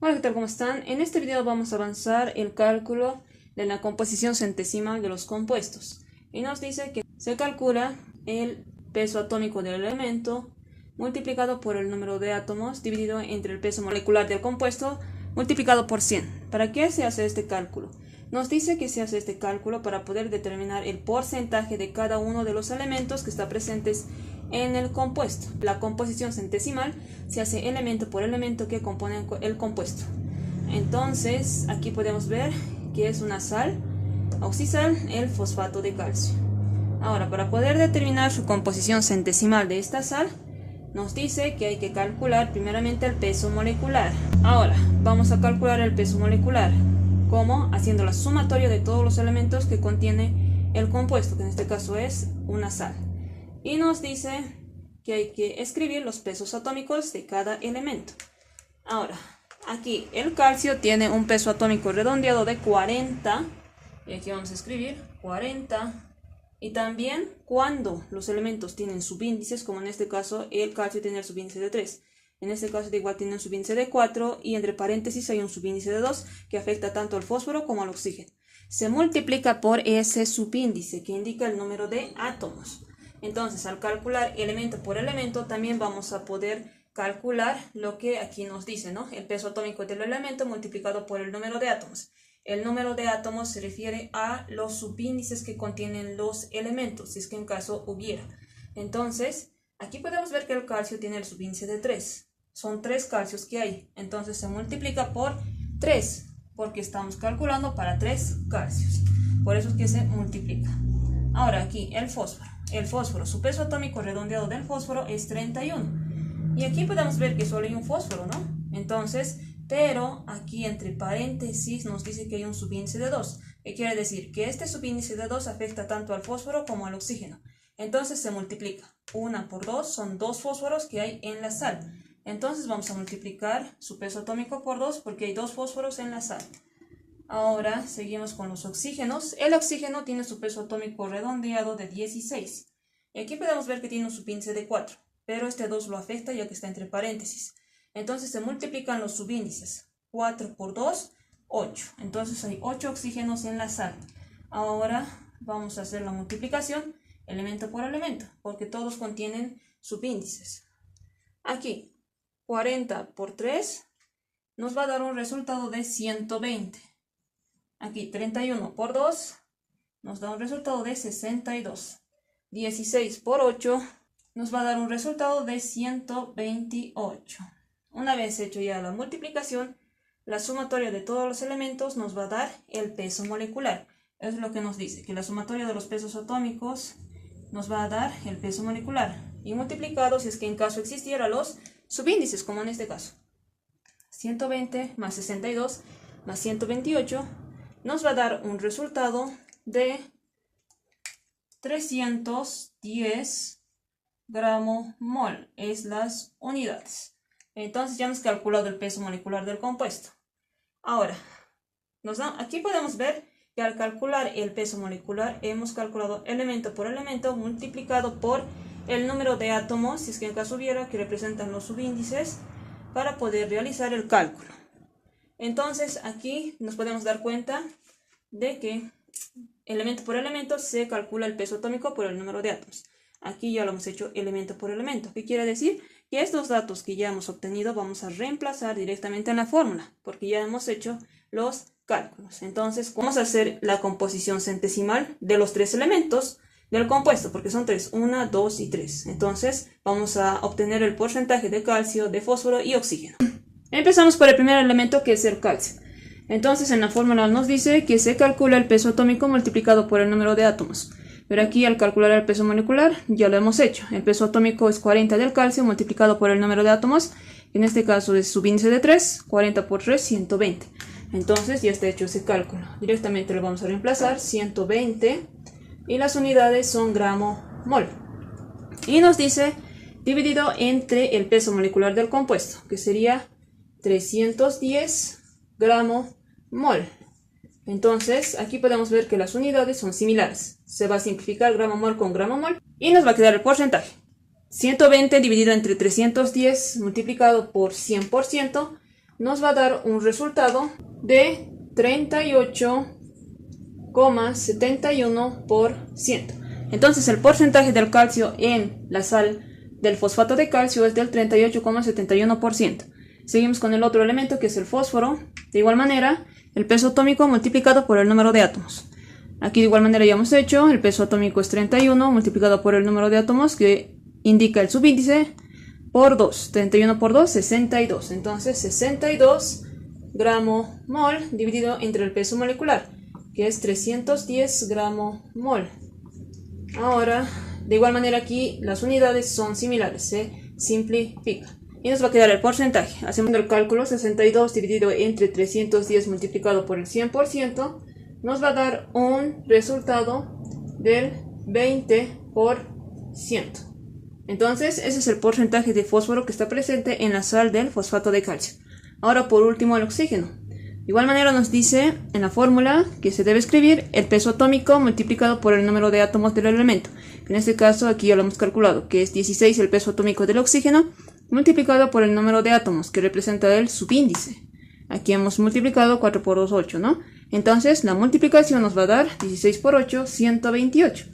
Hola, ¿qué tal? ¿Cómo están? En este video vamos a avanzar el cálculo de la composición centesimal de los compuestos. Y nos dice que se calcula el peso atómico del elemento multiplicado por el número de átomos dividido entre el peso molecular del compuesto multiplicado por 100. ¿Para qué se hace este cálculo? Nos dice que se hace este cálculo para poder determinar el porcentaje de cada uno de los elementos que está presentes en el compuesto. La composición centesimal se hace elemento por elemento que componen el compuesto. Entonces, aquí podemos ver que es una sal oxisal, el fosfato de calcio. Ahora, para poder determinar su composición centesimal de esta sal, nos dice que hay que calcular primeramente el peso molecular. Ahora, vamos a calcular el peso molecular. ¿Cómo? Haciendo la sumatoria de todos los elementos que contiene el compuesto, que en este caso es una sal. Y nos dice que hay que escribir los pesos atómicos de cada elemento. Ahora, aquí el calcio tiene un peso atómico redondeado de 40. Y aquí vamos a escribir 40. Y también cuando los elementos tienen subíndices, como en este caso el calcio tiene el subíndice de 3. En este caso igual tiene un subíndice de 4 y entre paréntesis hay un subíndice de 2 que afecta tanto al fósforo como al oxígeno. Se multiplica por ese subíndice que indica el número de átomos. Entonces, al calcular elemento por elemento, también vamos a poder calcular lo que aquí nos dice, ¿no? El peso atómico del elemento multiplicado por el número de átomos. El número de átomos se refiere a los subíndices que contienen los elementos, si es que en caso hubiera. Entonces, aquí podemos ver que el calcio tiene el subíndice de 3. Son 3 calcios que hay. Entonces, se multiplica por 3, porque estamos calculando para 3 calcios. Por eso es que se multiplica. Ahora, aquí, el fósforo. El fósforo, su peso atómico redondeado del fósforo es 31. Y aquí podemos ver que solo hay un fósforo, ¿no? Entonces, pero aquí entre paréntesis nos dice que hay un subíndice de 2. ¿Qué quiere decir? Que este subíndice de 2 afecta tanto al fósforo como al oxígeno. Entonces se multiplica. 1 por 2 son 2 fósforos que hay en la sal. Entonces vamos a multiplicar su peso atómico por 2 porque hay 2 fósforos en la sal. Ahora seguimos con los oxígenos. El oxígeno tiene su peso atómico redondeado de 16. Y aquí podemos ver que tiene un subíndice de 4, pero este 2 lo afecta ya que está entre paréntesis. Entonces se multiplican los subíndices. 4 por 2, 8. Entonces hay 8 oxígenos en la sal. Ahora vamos a hacer la multiplicación elemento por elemento, porque todos contienen subíndices. Aquí, 40 por 3 nos va a dar un resultado de 120. Aquí 31 por 2 nos da un resultado de 62. 16 por 8 nos va a dar un resultado de 128. Una vez hecho ya la multiplicación, la sumatoria de todos los elementos nos va a dar el peso molecular. Es lo que nos dice, que la sumatoria de los pesos atómicos nos va a dar el peso molecular. Y multiplicado, si es que en caso existiera, los subíndices, como en este caso. 120 más 62 más 128 nos va a dar un resultado de 310 gramo-mol, es las unidades. Entonces ya hemos calculado el peso molecular del compuesto. Ahora, aquí podemos ver que al calcular el peso molecular hemos calculado elemento por elemento multiplicado por el número de átomos, si es que en caso hubiera, que representan los subíndices, para poder realizar el cálculo. Entonces aquí nos podemos dar cuenta de que elemento por elemento se calcula el peso atómico por el número de átomos. Aquí ya lo hemos hecho elemento por elemento. ¿Qué quiere decir? Que estos datos que ya hemos obtenido vamos a reemplazar directamente en la fórmula, porque ya hemos hecho los cálculos. Entonces vamos a hacer la composición centesimal de los 3 elementos del compuesto, porque son 3, 1, 2 y 3. Entonces vamos a obtener el porcentaje de calcio, de fósforo y oxígeno. Empezamos por el primer elemento, que es el calcio. Entonces en la fórmula nos dice que se calcula el peso atómico multiplicado por el número de átomos. Pero aquí al calcular el peso molecular ya lo hemos hecho. El peso atómico es 40 del calcio multiplicado por el número de átomos. En este caso es subíndice de 3, 40 por 3, 120. Entonces ya está hecho ese cálculo. Directamente lo vamos a reemplazar, 120. Y las unidades son gramo-mol. Y nos dice dividido entre el peso molecular del compuesto, que sería 310 gramo-mol. Entonces, aquí podemos ver que las unidades son similares. Se va a simplificar gramo-mol con gramo-mol y nos va a quedar el porcentaje. 120 dividido entre 310 multiplicado por 100%, nos va a dar un resultado de 38,71%. Entonces el porcentaje del calcio en la sal del fosfato de calcio es del 38,71%. Seguimos con el otro elemento, que es el fósforo. De igual manera, el peso atómico multiplicado por el número de átomos. Aquí de igual manera ya hemos hecho, el peso atómico es 31 multiplicado por el número de átomos, que indica el subíndice, por 2. 31 por 2, 62. Entonces 62 gramo mol dividido entre el peso molecular, que es 310 gramo mol. Ahora, de igual manera aquí las unidades son similares, se simplifica. Y nos va a quedar el porcentaje. Hacemos el cálculo, 62 dividido entre 310 multiplicado por el 100%, nos va a dar un resultado del 20%. Entonces, ese es el porcentaje de fósforo que está presente en la sal del fosfato de calcio. Ahora, por último, el oxígeno. De igual manera nos dice en la fórmula que se debe escribir el peso atómico multiplicado por el número de átomos del elemento. En este caso, aquí ya lo hemos calculado, que es 16 el peso atómico del oxígeno, multiplicado por el número de átomos, que representa el subíndice. Aquí hemos multiplicado 4 por 2, 8, ¿no? Entonces, la multiplicación nos va a dar 16 por 8, 128.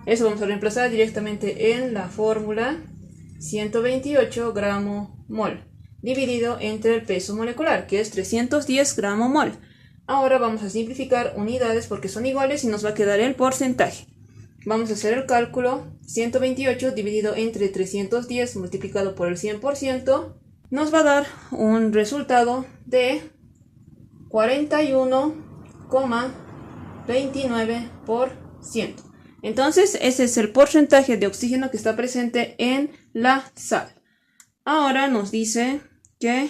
Eso vamos a reemplazar directamente en la fórmula, 128 gramo mol, dividido entre el peso molecular, que es 310 gramo mol. Ahora vamos a simplificar unidades porque son iguales y nos va a quedar el porcentaje. Vamos a hacer el cálculo, 128 dividido entre 310 multiplicado por el 100%, nos va a dar un resultado de 41,29%. Entonces, ese es el porcentaje de oxígeno que está presente en la sal. Ahora nos dice que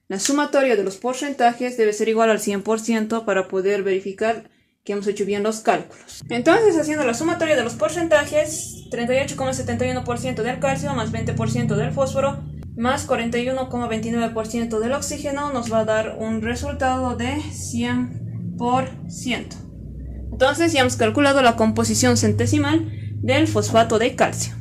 la sumatoria de los porcentajes debe ser igual al 100% para poder verificar que hemos hecho bien los cálculos. Entonces, haciendo la sumatoria de los porcentajes, 38,71% del calcio más 20% del fósforo más 41,29% del oxígeno nos va a dar un resultado de 100%. Entonces ya hemos calculado la composición centesimal del fosfato de calcio.